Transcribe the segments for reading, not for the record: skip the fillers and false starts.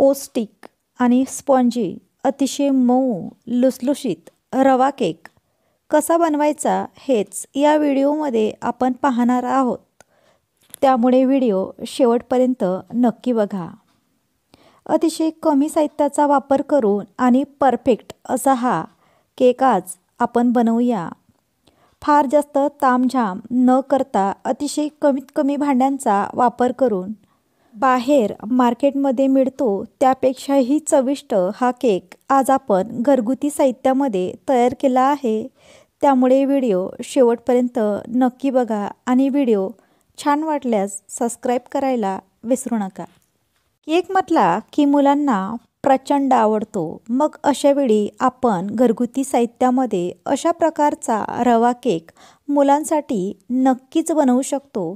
पौष्टिक आणि स्पॉन्जी अतिशय मऊ लुसलुशीत रवा केक कसा बनवायचा हेच या व्हिडिओमध्ये आपण पाहणार आहोत। त्यामुळे व्हिडिओ शेवटपर्यंत नक्की बघा। अतिशय कमी साहित्याचा वापर करून आणि परफेक्ट असा हा केक आज आपण बनवूया। फार जास्त तामझाम न करता अतिशय कमीत कमी भांड्यांचा वापर करून बाहेर मार्केटमध्ये मिळतो त्यापेक्षाही चविष्ट हा केक आज आपण घरगुती साहित्यामध्ये तयार केला आहे। त्यामुळे व्हिडिओ शेवटपर्यंत नक्की बघा आणि व्हिडिओ छान वाटल्यास सबस्क्राईब करायला विसरू नका। केक म्हटला की मुलांना प्रचंड आवडतो, मग अशा वेळी आपण घरगुती साहित्यामध्ये अशा प्रकारचा रवा केक मुलांसाठी नक्कीच बनवू शकतो।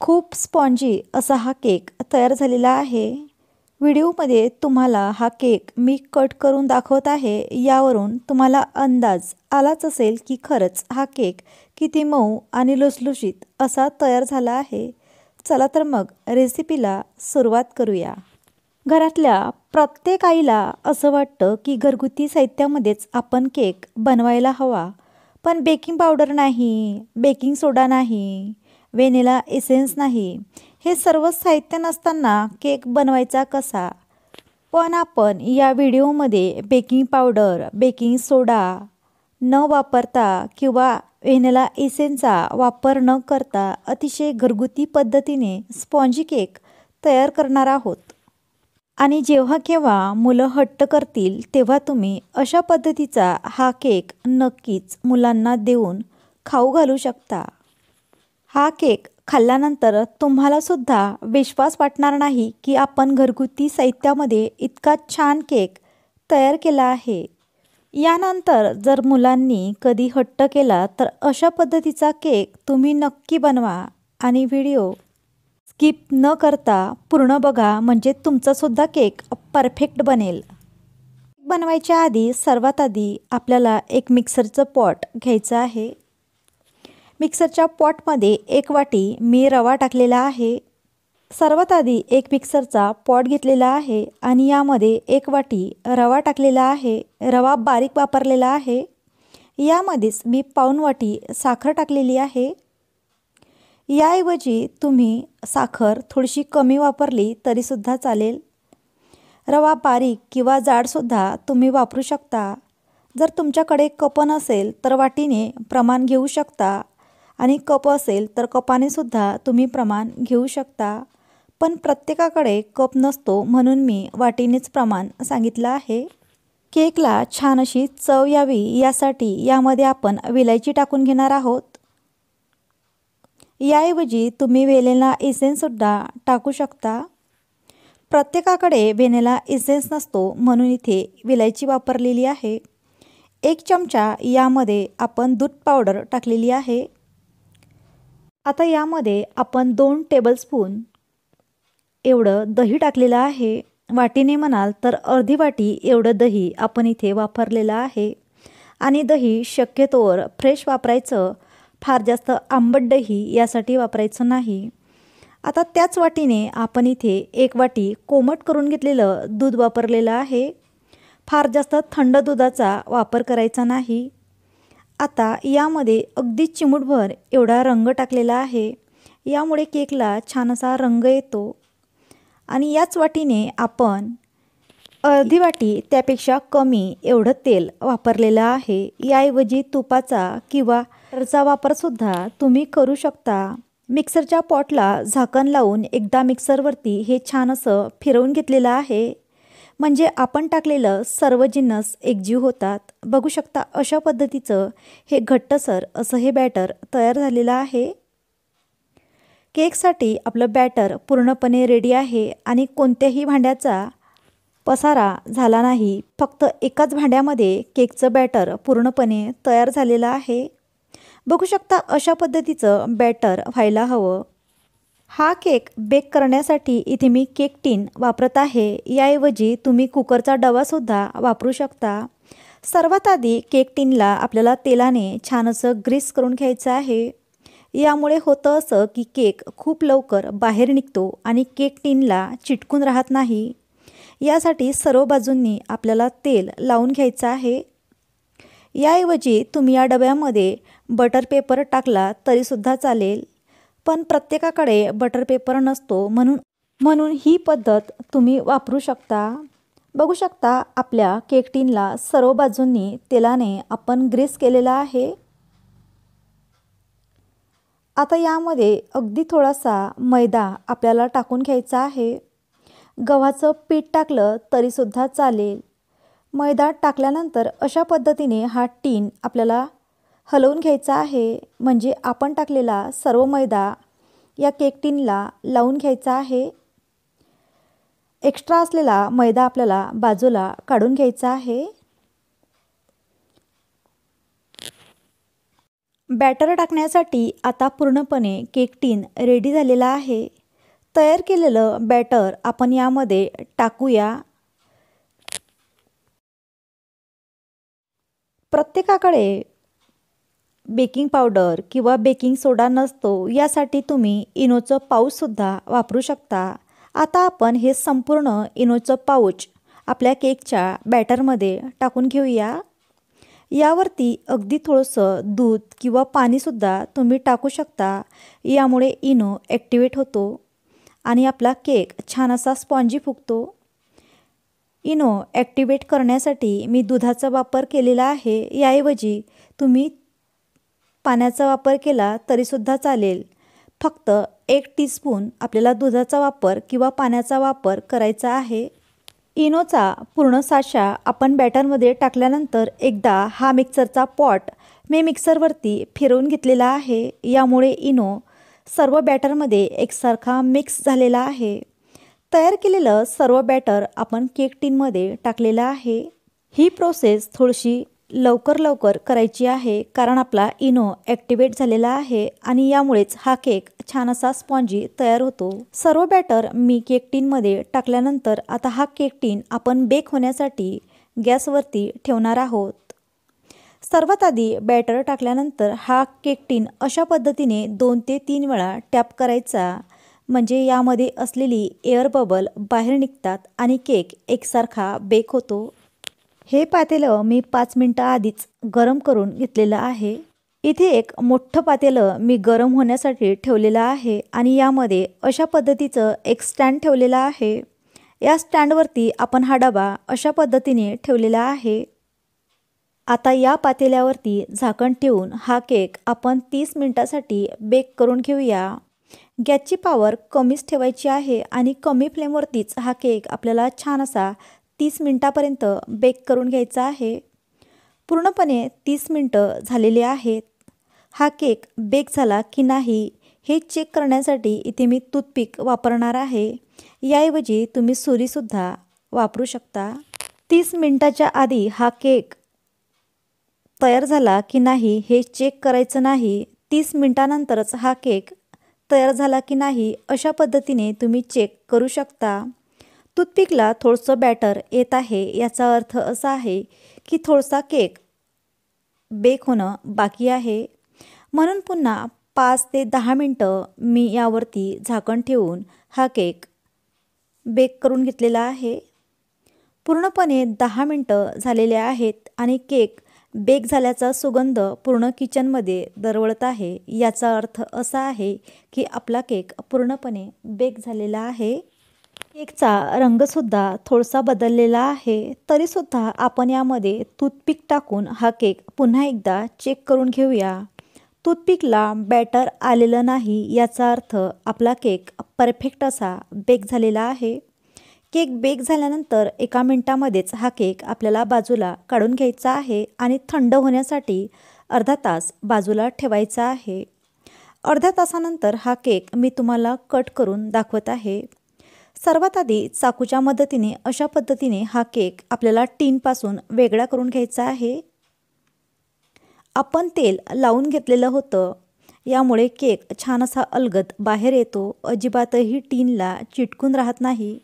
खूप स्पॉन्जी असा हा केक तयार झालेला आहे। व्हिडिओमध्ये तुम्हाला हा केक मी कट करून दाखवत आहे, यावरून तुम्हाला अंदाज आलाच असेल की खरंच हा केक किती मऊ आणि लुसलुशीत असा तयार झाला आहे। चला तर मग रेसिपीला सुरुवात करूया। घरातल्या प्रत्येक आईला असं वाटतं की घरगुती साहित्यामध्येच आपण केक बनवायला हवा, पण बेकिंग पावडर नाही, बेकिंग सोडा नाही, व्हॅनिला एसेन्स नाही, हे सर्व साहित्य नसताना केक बनवायचा कसा? पण आपण या व्हिडिओमध्ये बेकिंग पावडर, बेकिंग सोडा न वापरता किंवा व्हॅनिला एसेन्सचा वापर न करता अतिशय घरगुती पद्धतीने स्पॉन्जी केक तयार करणार आहोत। आणि जेव्हा केव्हा मुलं हट्ट करतील तेव्हा तुम्ही अशा पद्धतीचा हा केक नक्कीच मुलांना देऊन खाऊ घालू शकता। हा केक खाल्ल्यानंतर तुम्हाला सुद्धा विश्वास वाटणार नाही की आपण घरगुती साहित्यामध्ये इतका छान केक तयार केला आहे। यानंतर जर मुलांनी कधी हट्ट केला तर अशा पद्धतीचा केक तुम्ही नक्की बनवा आणि व्हिडिओ स्किप न करता पूर्ण बघा, म्हणजे तुमचासुद्धा केक परफेक्ट बनेल। बनवायच्या आधी सर्वात आधी आपल्याला एक मिक्सरचं पॉट घ्यायचं आहे। मिक्सरच्या पॉटमध्ये 1 वाटी मी रवा टाकलेला आहे। सर्वात आधी एक मिक्सरचा पॉट घेतलेला आहे आणि यामध्ये 1 वाटी रवा टाकलेला आहे। रवा बारीक वापरलेला आहे। यामध्येच मी पाऊण वाटी साखर टाकलेली आहे। याऐवजी तुम्ही साखर थोडीशी कमी वापरली तरीसुद्धा चालेल। रवा बारीक किंवा जाडसुद्धा तुम्ही वापरू शकता। जर तुमच्याकडे कप नसेल तर वाटीने प्रमाण घेऊ शकता आणि कप असेल तर कपाने सुद्धा तुम्ही प्रमाण घेऊ शकता, पण प्रत्येकाकडे कप नसतो म्हणून मी वाटीनेच प्रमाण सांगितलं आहे। केकला छान अशी चव यावी यासाठी यामध्ये आपण विलायची टाकून घेणार आहोत। याऐवजी तुम्ही व्हॅनिला एसेन्ससुद्धा टाकू शकता। प्रत्येकाकडे व्हॅनिला एसेन्स नसतो म्हणून इथे विलायची वापरलेली आहे। 1 चमचा यामध्ये आपण दूध पावडर टाकलेली आहे। आता यामध्ये आपण 2 टेबलस्पून एवढं दही टाकलेलं आहे। वाटीने म्हणाल तर अर्धी वाटी एवढं दही आपण इथे वापरलेलं आहे आणि दही शक्यतोवर फ्रेश वापरायचं, फार जास्त आंबट दही यासाठी वापरायचं नाही। आता त्याच वाटीने आपण इथे 1 वाटी कोमट करून घेतलेलं दूध वापरलेलं आहे। फार जास्त थंड दुधाचा वापर करायचा नाही। आता यामध्ये अगदी चिमूटभर एवढा रंग टाकलेला आहे, यामुळे केकला छान असा रंग येतो। आणि याच वाटीने आपण अर्धी वाटी त्यापेक्षा कमी एवढं तेल वापरलेलं आहे। याऐवजी तुपाचा किंवा बटरचा वापरसुद्धा तुम्ही करू शकता। मिक्सरच्या पॉटला झाकण लावून एकदा मिक्सरवरती हे छान असं फिरवून घेतलेलं आहे, म्हणजे आपण टाकलेलं सर्व जिन्नस एकजीव होतात। बघू शकता अशा पद्धतीचं हे घट्टसर असं हे बॅटर तयार झालेलं आहे। केकसाठी आपलं बॅटर पूर्णपणे रेडी आहे आणि कोणत्याही भांड्याचा पसारा झाला नाही, फक्त एकाच भांड्यामध्ये केकचं बॅटर पूर्णपणे तयार झालेलं आहे। बघू शकता अशा पद्धतीचं बॅटर व्हायला हवं। हा केक बेक करण्यासाठी इथे मी केक टीन वापरत आहे, याऐवजी तुम्ही कुकरचा डबासुद्धा वापरू शकता। सर्वात आधी केक टीनला आपल्याला तेलाने छान असं ग्रीस करून घ्यायचं आहे। यामुळे होतं असं की केक खूप लवकर बाहेर निघतो आणि केक टिनला चिटकून राहत नाही। यासाठी सर्व बाजूंनी आपल्याला तेल लावून घ्यायचं आहे। याऐवजी तुम्ही या डब्यामध्ये बटर पेपर टाकला तरीसुद्धा चालेल, पण प्रत्येकाकडे बटर पेपर नसतो, म्हणून ही पद्धत तुम्ही वापरू शकता। बघू शकता आपल्या केक टिनला सर्व बाजूंनी तेलाने आपण ग्रीस केलेला आहे। आता यामध्ये अगदी थोडासा मैदा आपल्याला टाकून घ्यायचा आहे। गव्हाचं पीठ टाकलं तरीसुद्धा चालेल। मैदा टाकल्यानंतर अशा पद्धतीने हा टीन आपल्याला हलवून घ्यायचा आहे, म्हणजे आपण टाकलेला सर्व मैदा या केक टिनला लावून घ्यायचा आहे। एक्स्ट्रा असलेला मैदा आपल्याला बाजूला काढून घ्यायचा आहे। बॅटर टाकण्यासाठी आता पूर्णपणे केक टिन रेडी झालेला आहे। तयार केलेलं बॅटर आपण यामध्ये टाकूया। प्रत्येकाकडे बेकिंग पावडर किंवा बेकिंग सोडा नसतो, यासाठी तुम्ही इनोचं पाऊचसुद्धा वापरू शकता। आता आपण हे संपूर्ण इनोचं पाऊच आपल्या केकच्या बॅटरमध्ये टाकून घेऊया। यावरती अगदी थोडंसं दूध किंवा पाणीसुद्धा तुम्ही टाकू शकता। यामुळे इनो ॲक्टिवेट होतो आणि आपला केक छान असा स्पॉन्जी फुगतो। इनो ॲक्टिवेट करण्यासाठी मी दुधाचा वापर केलेला आहे, याऐवजी तुम्ही पाण्याचा वापर केला तरीसुद्धा चालेल। फक्त 1 टीस्पून आपल्याला दुधाचा वापर किंवा पाण्याचा वापर करायचा आहे। इनोचा पूर्ण साचा आपण बॅटरमध्ये टाकल्यानंतर एकदा हा मिक्सरचा पॉट मी मिक्सरवरती फिरवून घेतलेला आहे। यामुळे इनो सर्व बॅटरमध्ये एकसारखा मिक्स झालेला आहे। तयार केलेलं सर्व बॅटर आपण केक टिनमध्ये टाकलेलं आहे। ही प्रोसेस थोडीशी लवकर करायची आहे, कारण आपला इनो ॲक्टिवेट झालेला आहे आणि यामुळेच हा केक छान असा स्पॉन्जी तयार होतो। सर्व बॅटर मी केक टिनमध्ये टाकल्यानंतर आता हा केक टिन आपण बेक होण्यासाठी गॅसवरती ठेवणार आहोत। सर्वात आधी बॅटर टाकल्यानंतर हा केक टिन अशा पद्धतीने 2 ते 3 वेळा टॅप करायचा, म्हणजे यामध्ये असलेली एअर बबल बाहेर निघतात आणि केक एकसारखा बेक होतो। हे पातेलं मी 5 मिनिटं आधीच गरम करून घेतलेलं आहे। इथे एक मोठं पातेलं मी गरम होण्यासाठी ठेवलेलं आहे आणि यामध्ये अशा पद्धतीचं एक स्टँड ठेवलेलं आहे। या स्टँडवरती आपण हा डबा अशा पद्धतीने ठेवलेला आहे। आता या पातेल्यावरती झाकण ठेवून हा केक आपण 30 मिनिटासाठी बेक करून घेऊया। गॅसची पॉवर कमीच ठेवायची आहे आणि कमी फ्लेमवरतीच हा केक आपल्याला छान असा 30 मिनिटापर्यंत बेक करून घ्यायचा आहे। पूर्णपणे 30 मिनिटं झालेली आहेत। हा केक बेक झाला की नाही हे चेक करण्यासाठी इथे मी टूथपिक वापरणार आहे, याऐवजी तुम्ही सुरीसुद्धा वापरू शकता। 30 मिनिटाच्या आधी हा केक तयार झाला की नाही हे चेक करायचं नाही, 30 मिनिटानंतरच हा केक तयार झाला की नाही अशा पद्धतीने तुम्ही चेक करू शकता। टूथपिकला थोडंसं बॅटर येत आहे, याचा अर्थ असा आहे की थोडासा केक बेक होणं बाकी आहे, म्हणून पुन्हा 5 ते 10 मिनिटं मी यावरती झाकण ठेवून हा केक बेक करून घेतलेला आहे। पूर्णपणे 10 मिनिटं झालेले आहेत आणि केक बेक झाल्याचा सुगंध पूर्ण किचनमध्ये दरवळत आहे। याचा अर्थ असा आहे की आपला केक पूर्णपणे बेक झालेला आहे। केकचा रंगसुद्धा थोडासा बदललेला आहे, तरीसुद्धा आपण यामध्ये टूथपिक टाकून हा केक पुन्हा एकदा चेक करून घेऊया। टूथपिकला बॅटर आलेलं नाही, याचा अर्थ आपला केक परफेक्ट असा बेक झालेला आहे। केक बेक झाल्यानंतर 1 मिनिटामध्येच हा केक आपल्याला बाजूला काढून घ्यायचा आहे आणि थंड होण्यासाठी अर्धा तास बाजूला ठेवायचा आहे। अर्ध्या तासानंतर हा केक मी तुम्हाला कट करून दाखवत आहे। सर्वात आधी चाकूच्या मदतीने अशा पद्धतीने हा केक आपल्याला टिनपासून वेगळा करून घ्यायचा आहे। आपण तेल लावून घेतलेलं होतं, यामुळे केक छान असा अलगद बाहेर येतो, अजिबातही टिनला चिटकून राहत नाही।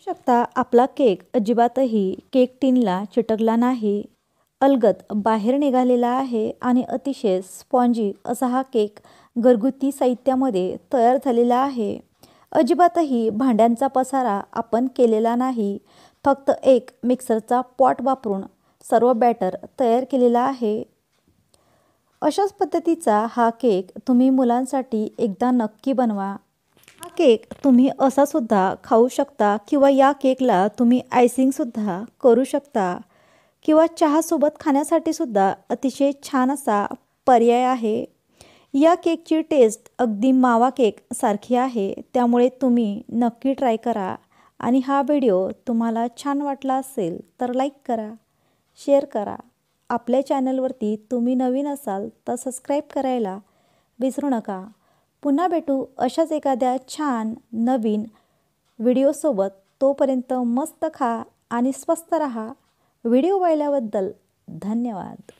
शकता आपला केक अजिबातही केक टिनला चिटकला नाही। अलगद बाहेर निघालेला आहे आणि अतिशय स्पॉन्जी असा हा केक घरगुती साहित्यामध्ये तयार झालेला आहे. अजिबातही भांड्यांचा पसारा आपण केलेला नाही. फक्त एक मिक्सरचा पॉट वापरून सर्व बॅटर तयार केलेला आहे. अशाच पद्धतीचा हा केक तुम्ही मुलांसाठी एकदा नक्की बनवा. हा केक तुम्ही असा सुद्धा खाऊ शकता किंवा या केकला तुम्ही आयसिंगसुद्धा करू शकता किंवा चहासोबत खाण्यासाठी सुद्धा अतिशय छान असा पर्याय आहे. या केकची टेस्ट अगदी मावा केक सारखी आहे. त्यामुळे तुम्ही नक्की ट्राय करा आणि हा व्हिडिओ तुम्हाला छान वाटला असेल तर लाईक करा, शेअर करा. आपल्या चॅनलवरती तुम्ही नवीन असाल तर सबस्क्राईब करायला विसरू नका. पुन्हा भेटू अशाच एखाद्या छान नवीन व्हिडिओसोबत. तोपर्यंत मस्त खा आणि स्वस्त रहा. व्हिडिओ पाहिल्याबद्दल धन्यवाद.